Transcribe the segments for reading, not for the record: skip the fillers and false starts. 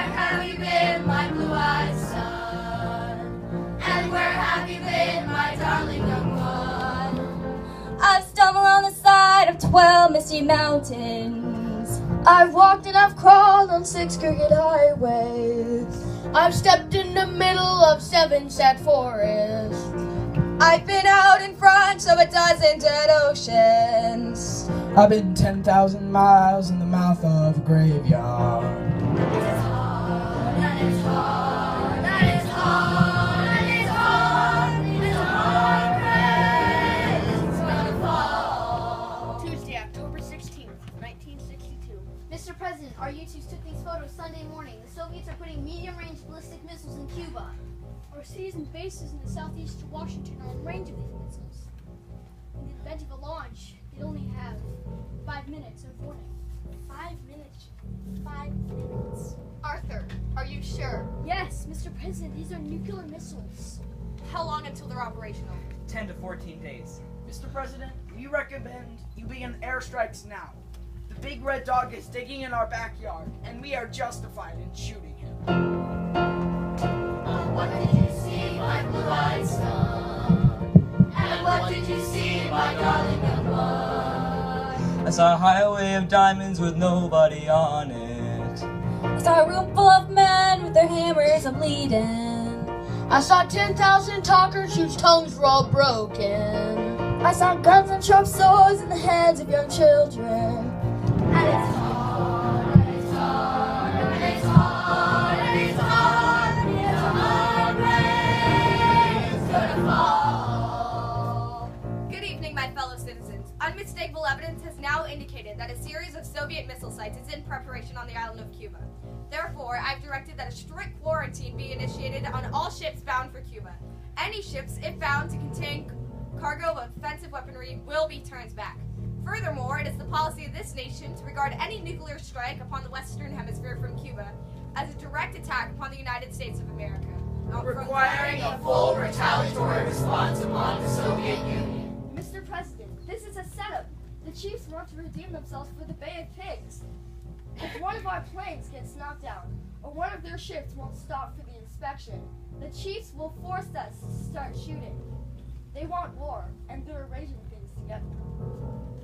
have you been, my blue-eyed son? And where have you been, my darling young one? I've stumbled on the side of 12 misty mountains. I've walked and I've crawled on 6 crooked highways. I've stepped in the middle of 7 sad forests. I've been out in front of a dozen dead oceans. I've been 10,000 miles in the mouth of a graveyard. It's hard, and it's hard, and it's hard, and it's hard. It's a hard rain. It's gonna fall. Tuesday, October 16th, 1962. Mr. President, our YouTubes took these photos Sunday morning. The Soviets are putting medium-range ballistic missiles in Cuba. Our cities and bases in the southeast of Washington are in range of these missiles. In the event of a launch, they only have 5 minutes of warning. 5 minutes. 5 minutes. Arthur, are you sure? Yes, Mr. President, these are nuclear missiles. How long until they're operational? 10 to 14 days. Mr. President, we recommend you begin airstrikes now. The big red dog is digging in our backyard, and we are justified in shooting him. What did you see, my blue-eyed son? And what did you see, my darling young one? I saw a highway of diamonds with nobody on it. I saw a room full of men with their hammers a-bleeding. I saw 10,000 talkers whose tongues were all broken. I saw guns and sharp swords in the hands of young children. And it's hard, and it's hard, and it's hard, and it's hard. It's a hard rain. It's gonna fall. Good evening, my fellow citizens. Unmistakable evidence has now indicated that a series of Soviet missile sites is in preparation on the island of Cuba. Therefore, I've directed that a strict quarantine be initiated on all ships bound for Cuba. Any ships, if found to contain cargo of offensive weaponry, will be turned back. Furthermore, it is the policy of this nation to regard any nuclear strike upon the Western Hemisphere from Cuba as a direct attack upon the United States of America, Requiring a full retaliatory response upon the Soviet Union. Mr. President, this is a setup. The chiefs want to redeem themselves for the Bay of Pigs. If one of our planes gets knocked down, or one of their ships won't stop for the inspection, the chiefs will force us to start shooting. They want war, and they're arranging things together.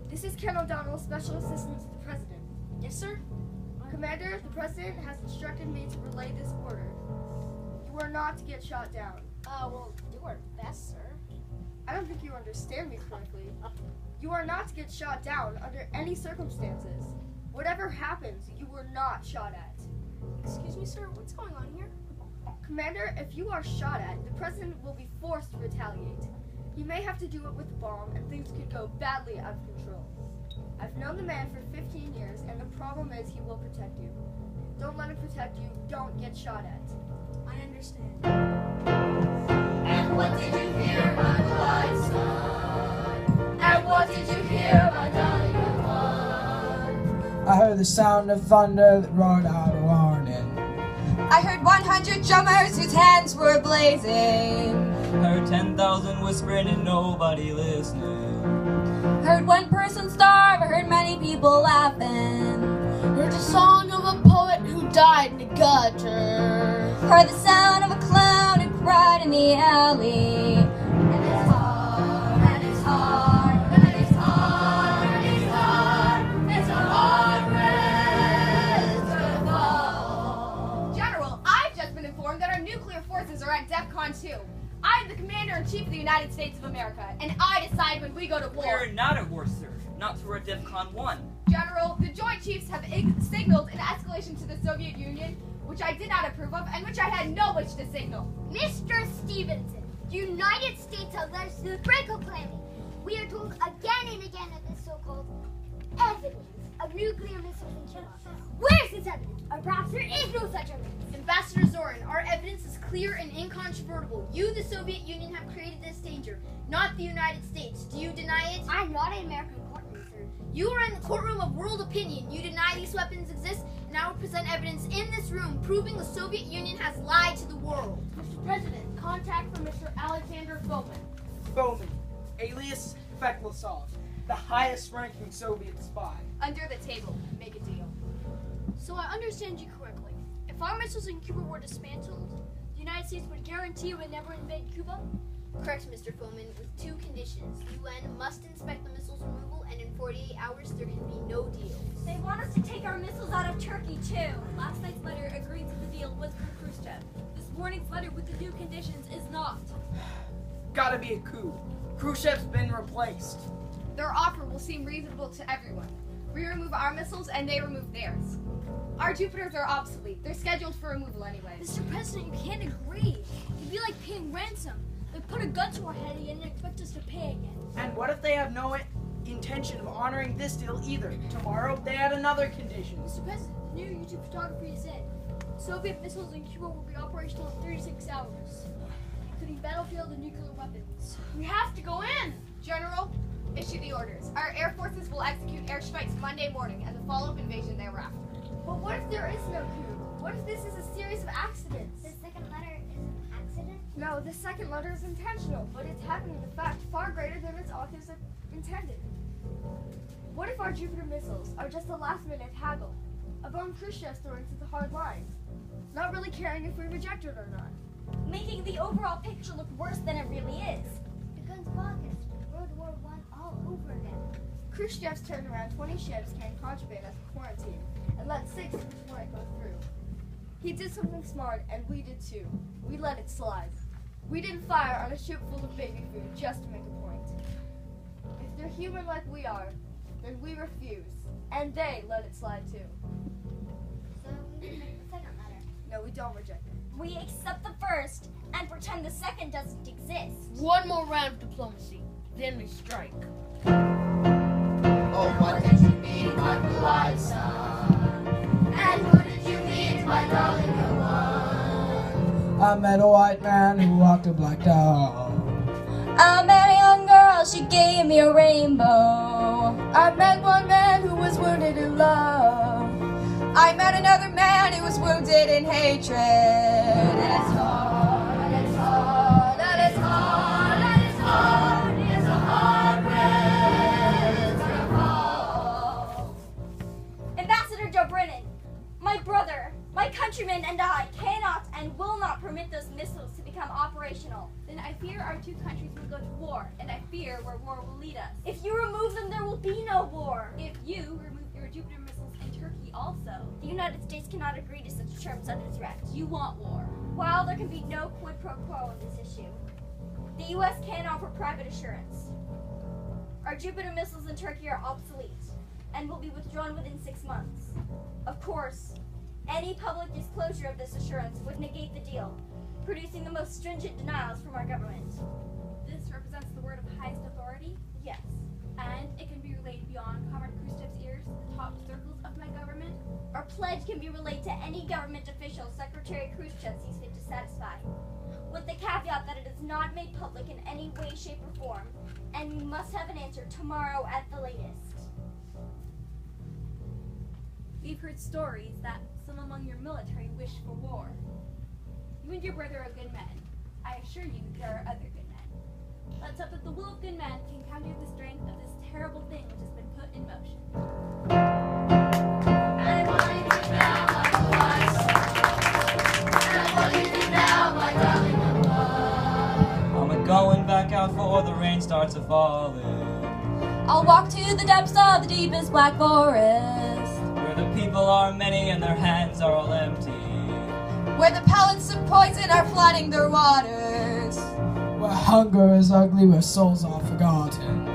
This is Ken O'Donnell, Special Assistant to the President. Yes, sir? Commander, the President has instructed me to relay this order. You are not to get shot down. We'll do our best, sir. I don't think you understand me correctly. You are not to get shot down under any circumstances. Whatever happens, you were not shot at. Excuse me, sir, what's going on here? Commander, if you are shot at, the President will be forced to retaliate. He may have to do it with a bomb, and things could go badly out of control. I've known the man for 15 years, and the problem is he will protect you. Don't let him protect you. Don't get shot at. I understand. And what did you hear, my blue-eyed son? And what did you hear, my darling young one? I heard the sound of thunder that roared out a warning. I heard 100 drummers whose hands were blazing. I heard 10,000 whispering and nobody listening. Heard one person starve, I heard many people laughing. Heard the song of a poet who died in the gutter. Heard the sound of a clown who cried in the alley. And it's hard, and it's hard, and it's hard, and it's hard. It's a hard rain. It's gonna fall. General, I've just been informed that our nuclear forces are at DEFCON 2. I am the Commander-in-Chief of the United States of America, and I decide when we go to war. We're not at war, sir. Not through our DEFCON 1. General, the Joint Chiefs have signaled an escalation to the Soviet Union, which I did not approve of, and which I had no wish to signal. Mr. Stevenson, the United States has led us to the brink of calamity. We are told again and again that this so-called evidence of nuclear missiles in Cuba. Where's this evidence? Or perhaps there is no such evidence. Ambassador Zorin, our evidence is clear and incontrovertible. You, the Soviet Union, have created this danger, not the United States. Do you deny it? I'm not an American courtroom, sir. You are in the courtroom of world opinion. You deny these weapons exist, and I will present evidence in this room proving the Soviet Union has lied to the world. Mr. President, contact from Mr. Alexander Bowman. Bowman, alias Feklisov, the highest-ranking Soviet spy. Under the table, make a deal. So I understand you correctly. If If our missiles in Cuba were dismantled, the United States would guarantee it would never invade Cuba? Correct, Mr. Foreman, with two conditions. UN must inspect the missiles removal, and in 48 hours there can be no deal. They want us to take our missiles out of Turkey, too. Last night's letter agreed to the deal was for Khrushchev. This morning's letter with the new conditions is not. Gotta be a coup. Khrushchev's been replaced. Their offer will seem reasonable to everyone. We remove our missiles and they remove theirs. Our Jupiters are obsolete. They're scheduled for removal anyway. Mr. President, you can't agree. It'd be like paying ransom. They'd put a gun to our head and expect us to pay again. And what if they have no intention of honoring this deal either? Tomorrow they add another condition. Mr. President, the new YouTube photography said Soviet missiles in Cuba will be operational in 36 hours, including battlefield and nuclear weapons. We have to go in! General, issue the orders. Our air forces will execute airstrikes Monday morning and the follow-up invasion thereafter. But what if there is no coup? What if this is a series of accidents? The second letter is an accident? No, the second letter is intentional, but it's happening in fact far greater than its authors intended. What if our Jupiter missiles are just a last-minute haggle? A bomb Khrushchev's throwing to the hard lines, not really caring if we reject it or not. Making the overall picture look worse than it really is. The guns of August, World War I all over again. Khrushchev's turned around 20 ships carrying contraband as a quarantine and let 6 before it go through. He did something smart, and we did too. We let it slide. We didn't fire on a ship full of baby food just to make a point. If they're human like we are, then we refuse, and they let it slide too. So we reject the second letter. No, we don't reject it. We accept the first and pretend the second doesn't exist. One more round of diplomacy, then we strike. Oh, what did you mean, my blue-eyed son? And what did you mean, my darling one? I met a white man who walked a black dog. I met a young girl, she gave me a rainbow. I met one man who was wounded in love. I met another man who was wounded in hatred. And it's hard, and it's hard, and it's hard, and it's hard. It's a hard rain, it's gonna fall. Ambassador Joe Brennan, my brother, my countrymen, and I cannot and will not permit those missiles to become operational. Then I fear our two countries will go to war, and I fear where war will lead us. If you remove them, there will be no war. If you remove your Jupiter missiles in Turkey also, the United States cannot agree to such terms under threat. You want war. While there can be no quid pro quo in this issue, the U.S. can offer private assurance. Our Jupiter missiles in Turkey are obsolete and will be withdrawn within 6 months. Of course, any public disclosure of this assurance would negate the deal, producing the most stringent denials from our government. This represents the word of highest authority? Yes. And it can be relayed beyond Comrade Khrushchev's ears to the top circles of my government? Our pledge can be relayed to any government official Secretary Khrushchev sees fit to satisfy, with the caveat that it is not made public in any way, shape, or form, and we must have an answer tomorrow at the latest. We've heard stories that some among your military wish for war. You and your brother are good men. I assure you there are other good men. Let's hope that the will of good men can counter the strength of this terrible thing which has been put in motion. And what do you think now, my boys? And what do you think now, my darling one? I'm going back out before the rain starts a falling, I'll walk to the depths of the deepest black forest, where the people are many and their hands are all empty, where the pellets of poison are flooding their waters, Where hunger is ugly, where souls are forgotten.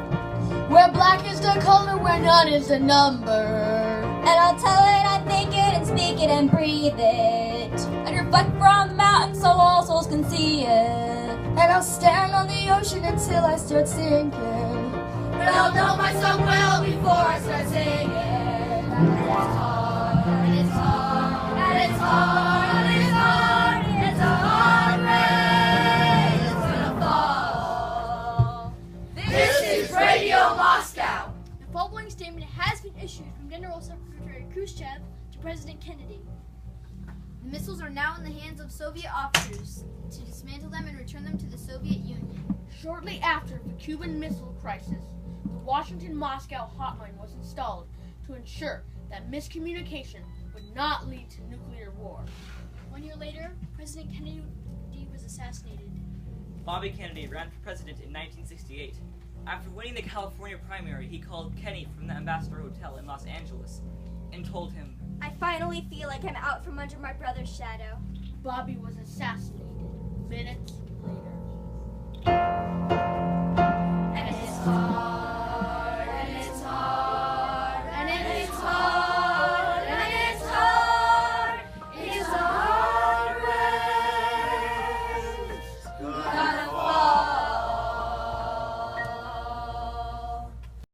Where black is the color, where none is the number. and I'll tell it, I think it, and speak it, and breathe it, and reflect from the mountain so all souls can see it. And I'll stand on the ocean until I start sinking. But I'll know my song well before I start singing. And it's hard, and it's hard, and it's hard, and it's hard. It's a hard rain, it's gonna fall. This is Radio Moscow. The following statement has been issued from General Secretary Khrushchev to President Kennedy. The missiles are now in the hands of Soviet officers to dismantle them and return them to the Soviet Union. Shortly after the Cuban Missile Crisis, the Washington-Moscow hotline was installed to ensure that miscommunication would not lead to nuclear war. later, President Kennedy was assassinated. Bobby Kennedy ran for president in 1968. After winning the California primary, he called Kenny from the Ambassador Hotel in Los Angeles and told him, I finally feel like I'm out from under my brother's shadow. Bobby was assassinated minutes